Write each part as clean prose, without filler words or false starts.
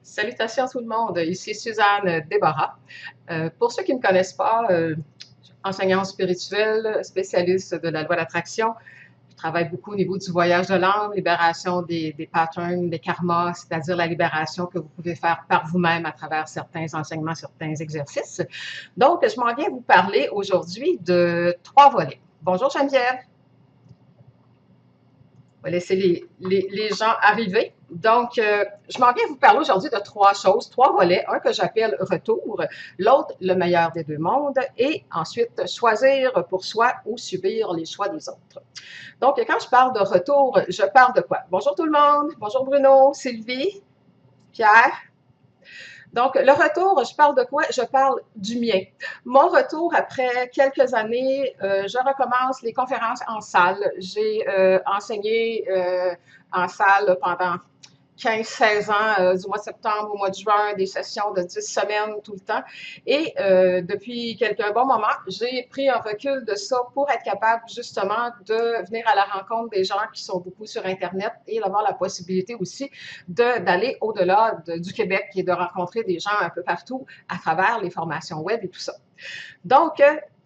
Salutations tout le monde, ici Suzanne Débarras. Pour ceux qui ne me connaissent pas, enseignante spirituelle, spécialiste de la loi d'attraction, je travaille beaucoup au niveau du voyage de l'âme, libération des patterns, des karmas, c'est-à-dire la libération que vous pouvez faire par vous-même à travers certains enseignements, certains exercices. Donc, je m'en viens vous parler aujourd'hui de 3 volets. Bonjour Geneviève. On va laisser les gens arriver. Donc, je m'en viens vous parler aujourd'hui de 3 choses, 3 volets. Un que j'appelle retour, l'autre le meilleur des 2 mondes et ensuite choisir pour soi ou subir les choix des autres. Donc, quand je parle de retour, je parle de quoi? Bonjour tout le monde. Bonjour Bruno, Sylvie, Pierre. Donc, le retour, je parle de quoi? Je parle du mien. Mon retour, après quelques années, je recommence les conférences en salle. J'ai enseigné en salle pendant 15-16 ans, du mois de septembre au mois de juin, des sessions de 10 semaines tout le temps. Et depuis quelques bons moments, j'ai pris un recul de ça pour être capable justement de venir à la rencontre des gens qui sont beaucoup sur Internet et d'avoir la possibilité aussi d'aller au-delà du Québec et de rencontrer des gens un peu partout à travers les formations web et tout ça. Donc,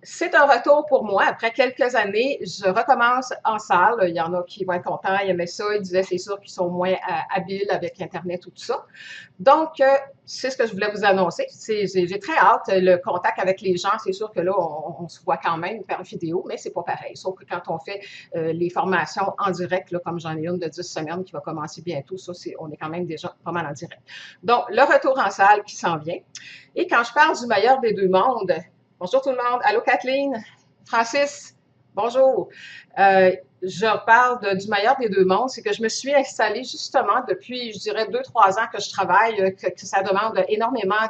c'est un retour pour moi. Après quelques années, je recommence en salle. Il y en a qui vont être contents, ils aimaient ça. Ils disaient, c'est sûr qu'ils sont moins habiles avec Internet ou tout ça. Donc, c'est ce que je voulais vous annoncer. J'ai très hâte. Le contact avec les gens, c'est sûr que là, on se voit quand même par vidéo, mais c'est pas pareil. Sauf que quand on fait les formations en direct, là, comme j'en ai une de 10 semaines qui va commencer bientôt, ça, on est quand même déjà pas mal en direct. Donc, le retour en salle qui s'en vient. Et quand je parle du meilleur des 2 mondes, bonjour tout le monde. Allô Kathleen, Francis, bonjour. Je parle du meilleur des 2 mondes, c'est que je me suis installée justement depuis, je dirais, 2-3 ans que je travaille, que ça demande énormément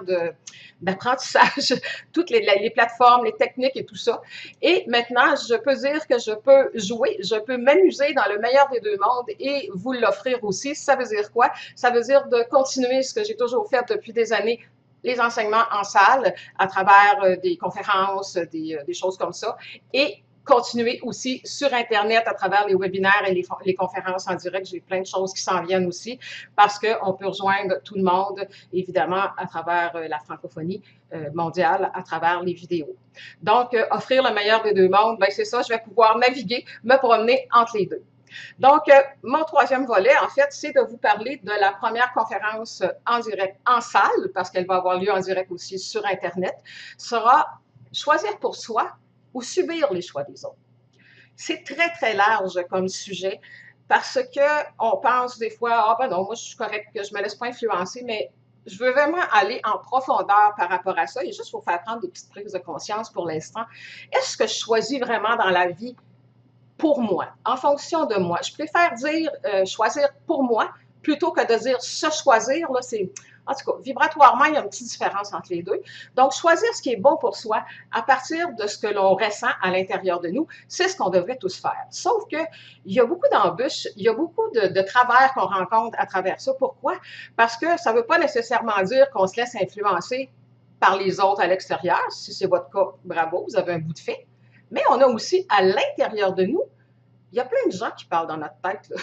d'apprentissage, toutes les plateformes, les techniques et tout ça. Et maintenant, je peux dire que je peux jouer, je peux m'amuser dans le meilleur des 2 mondes et vous l'offrir aussi. Ça veut dire quoi? Ça veut dire de continuer ce que j'ai toujours fait depuis des années, les enseignements en salle à travers des conférences, des choses comme ça, et continuer aussi sur Internet à travers les webinaires et les conférences en direct. J'ai plein de choses qui s'en viennent aussi parce qu'on peut rejoindre tout le monde, évidemment, à travers la francophonie mondiale, à travers les vidéos. Donc, offrir le meilleur des 2 mondes, ben c'est ça, je vais pouvoir naviguer, me promener entre les deux. Donc, mon 3e volet, en fait, c'est de vous parler de la première conférence en direct en salle, parce qu'elle va avoir lieu en direct aussi sur Internet, sera choisir pour soi ou subir les choix des autres. C'est très, très large comme sujet, parce qu'on pense des fois, ah ben non, moi je suis correcte, que je me laisse pas influencer, mais je veux vraiment aller en profondeur par rapport à ça, et juste pour faire prendre des petites prises de conscience pour l'instant. Est-ce que je choisis vraiment dans la vie pour moi, en fonction de moi? Je préfère dire choisir pour moi plutôt que de dire se choisir. Là, c'est, en tout cas, vibratoirement, il y a une petite différence entre les deux. Donc, choisir ce qui est bon pour soi à partir de ce que l'on ressent à l'intérieur de nous, c'est ce qu'on devrait tous faire. Sauf qu'il y a beaucoup d'embûches, il y a beaucoup de travers qu'on rencontre à travers ça. Pourquoi? Parce que ça ne veut pas nécessairement dire qu'on se laisse influencer par les autres à l'extérieur. Si c'est votre cas, bravo, vous avez un bout de fait. Mais on a aussi à l'intérieur de nous, il y a plein de gens qui parlent dans notre tête, là.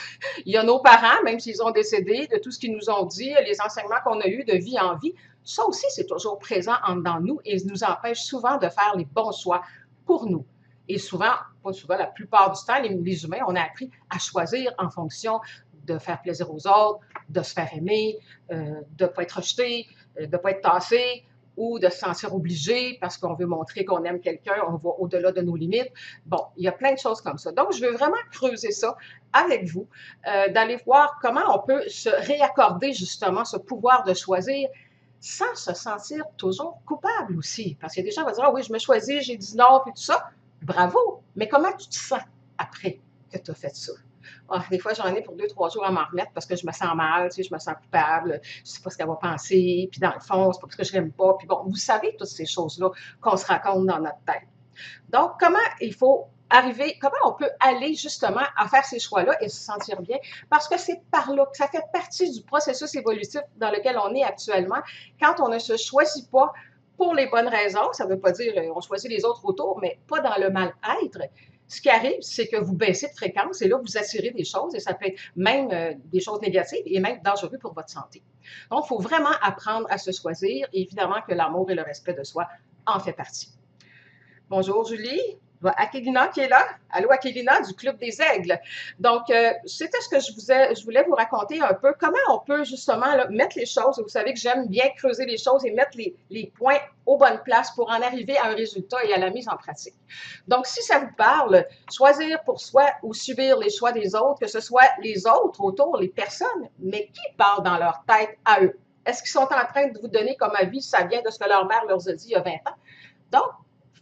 Il y a nos parents, même s'ils ont décédé, de tout ce qu'ils nous ont dit, les enseignements qu'on a eus de vie en vie. Ça aussi, c'est toujours présent en dedans de nous et nous empêche souvent de faire les bons choix pour nous. Et souvent, pas souvent, la plupart du temps, les humains, on a appris à choisir en fonction de faire plaisir aux autres, de se faire aimer, de ne pas être rejeté, de ne pas être tassé, ou de se sentir obligé parce qu'on veut montrer qu'on aime quelqu'un, on va au-delà de nos limites. Bon, il y a plein de choses comme ça. Donc, je veux vraiment creuser ça avec vous, d'aller voir comment on peut se réaccorder justement ce pouvoir de choisir sans se sentir toujours coupable aussi. Parce qu'il y a des gens qui vont dire, ah oui, je me choisis, j'ai dit non, puis tout ça. Bravo, mais comment tu te sens après que tu as fait ça? Ah, des fois, j'en ai pour 2-3 jours à m'en remettre parce que je me sens mal, tu sais, je me sens coupable, je ne sais pas ce qu'elle va penser, puis dans le fond, c'est pas parce que je l'aime pas. Puis bon, vous savez toutes ces choses-là qu'on se raconte dans notre tête. Donc, comment il faut arriver, comment on peut aller justement à faire ces choix-là et se sentir bien? Parce que c'est par là que ça fait partie du processus évolutif dans lequel on est actuellement. Quand on ne se choisit pas pour les bonnes raisons, ça ne veut pas dire on choisit les autres autour, mais pas dans le mal-être, ce qui arrive, c'est que vous baissez de fréquence et là, vous attirez des choses et ça peut être même des choses négatives et même dangereux pour votre santé. Donc, il faut vraiment apprendre à se choisir et évidemment que l'amour et le respect de soi en fait partie. Bonjour Julie. Akélina qui est là. Allô Akélina du Club des Aigles. Donc, c'était ce que je voulais vous raconter un peu. Comment on peut justement là, mettre les choses, vous savez que j'aime bien creuser les choses et mettre les points aux bonnes places pour en arriver à un résultat et à la mise en pratique. Donc, si ça vous parle, choisir pour soi ou subir les choix des autres, que ce soit les autres autour, les personnes, mais qui parlent dans leur tête à eux? Est-ce qu'ils sont en train de vous donner comme avis, ça vient de ce que leur mère leur a dit il y a 20 ans? Donc,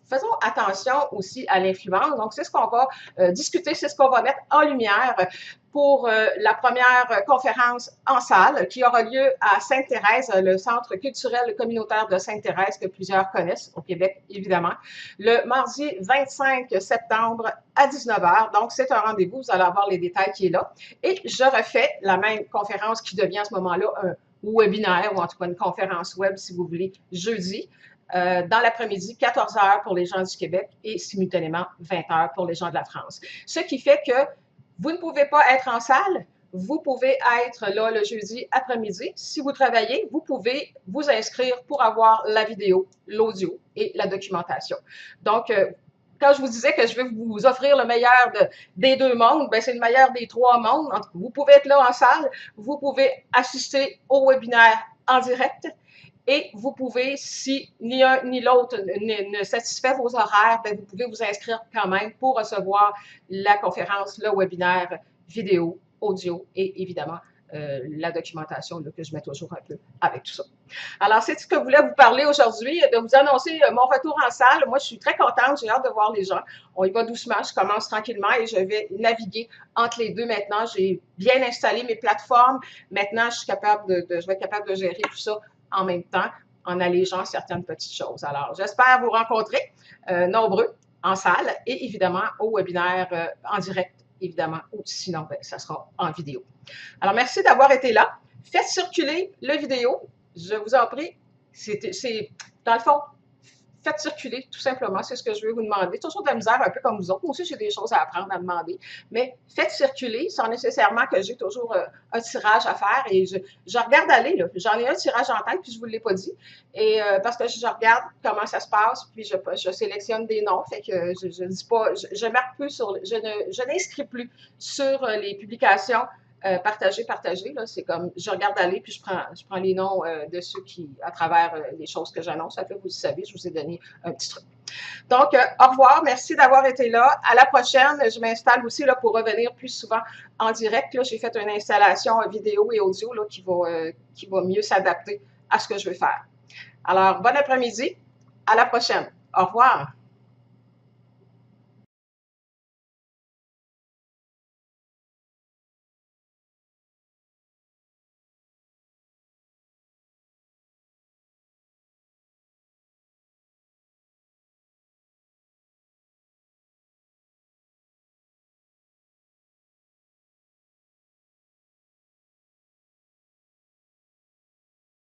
faisons attention aussi à l'influence. Donc, c'est ce qu'on va discuter, c'est ce qu'on va mettre en lumière pour la première conférence en salle qui aura lieu à Sainte-Thérèse, le Centre culturel communautaire de Sainte-Thérèse que plusieurs connaissent au Québec, évidemment, le mardi 25 septembre à 19 h. Donc, c'est un rendez-vous, vous allez avoir les détails qui est là. Et je refais la même conférence qui devient à ce moment-là un webinaire ou en tout cas une conférence web, si vous voulez, jeudi. Dans l'après-midi, 14 h pour les gens du Québec et simultanément 20 h pour les gens de la France. Ce qui fait que vous ne pouvez pas être en salle, vous pouvez être là le jeudi après-midi. Si vous travaillez, vous pouvez vous inscrire pour avoir la vidéo, l'audio et la documentation. Donc, quand je vous disais que je vais vous offrir le meilleur des deux mondes, ben c'est le meilleur des trois mondes. Vous pouvez être là en salle, vous pouvez assister au webinaire en direct. Et vous pouvez, si ni un ni l'autre ne satisfait vos horaires, bien, vous pouvez vous inscrire quand même pour recevoir la conférence, le webinaire, vidéo, audio et évidemment la documentation là, que je mets toujours un peu avec tout ça. Alors, c'est ce que je voulais vous parler aujourd'hui, de vous annoncer mon retour en salle. Moi, je suis très contente, j'ai hâte de voir les gens. On y va doucement, je commence tranquillement et je vais naviguer entre les deux maintenant. J'ai bien installé mes plateformes. Maintenant, je vais être capable de gérer tout ça en même temps, en allégeant certaines petites choses. Alors, j'espère vous rencontrer nombreux en salle et évidemment au webinaire en direct, évidemment, ou sinon, ben, ça sera en vidéo. Alors, merci d'avoir été là. Faites circuler la vidéo. Je vous en prie. C'est dans le fond, faites circuler, tout simplement, c'est ce que je veux vous demander. Toujours de la misère, un peu comme vous autres. Moi aussi, j'ai des choses à apprendre, à demander. Mais faites circuler sans nécessairement que j'ai toujours un tirage à faire. Et je regarde aller, là. J'en ai un tirage en tête, puis je ne vous l'ai pas dit. Et parce que je regarde comment ça se passe, puis je sélectionne des noms. Fait que je dis pas, je marque plus sur, je n'inscris plus sur les publications partager. C'est comme, je regarde aller, puis je prends les noms de ceux qui, à travers les choses que j'annonce. Ça fait, vous le savez, je vous ai donné un petit truc. Donc, au revoir. Merci d'avoir été là. À la prochaine. Je m'installe aussi là, pour revenir plus souvent en direct. J'ai fait une installation vidéo et audio là, qui va mieux s'adapter à ce que je veux faire. Alors, bon après-midi. À la prochaine. Au revoir.